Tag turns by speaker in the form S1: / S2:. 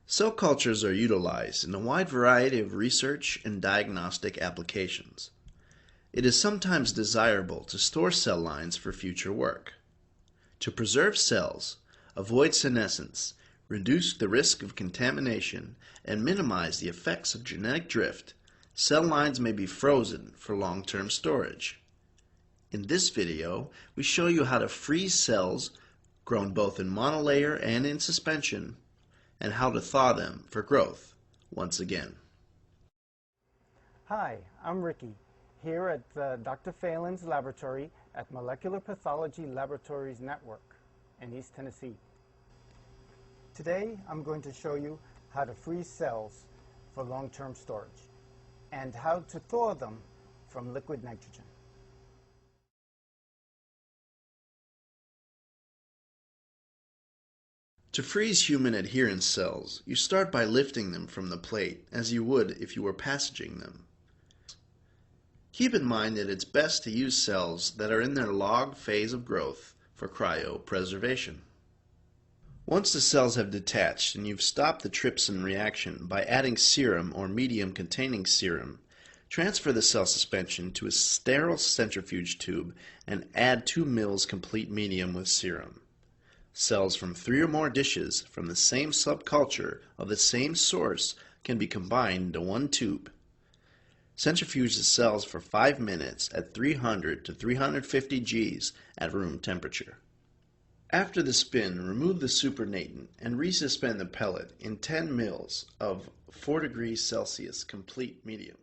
S1: Cell cultures are utilized in a wide variety of research and diagnostic applications. It is sometimes desirable to store cell lines for future work. To preserve cells, avoid senescence, reduce the risk of contamination, and minimize the effects of genetic drift, cell lines may be frozen for long-term storage. In this video, we show you how to freeze cells grown both in monolayer and in suspension, and how to thaw them for growth once again.
S2: Hi, I'm Ricky, here at Dr. Phelan's laboratory at Molecular Pathology Laboratories Network in East Tennessee. Today, I'm going to show you how to freeze cells for long-term storage and how to thaw them from liquid nitrogen.
S1: To freeze human adherence cells, you start by lifting them from the plate as you would if you were passaging them. Keep in mind that it's best to use cells that are in their log phase of growth for cryopreservation. Once the cells have detached and you've stopped the trypsin reaction by adding serum or medium containing serum, transfer the cell suspension to a sterile centrifuge tube and add 2 mL complete medium with serum. Cells from 3 or more dishes from the same subculture of the same source can be combined into one tube. Centrifuge the cells for 5 minutes at 300 to 350 Gs at room temperature. After the spin, remove the supernatant and resuspend the pellet in 10 mL of 4 degrees Celsius complete medium.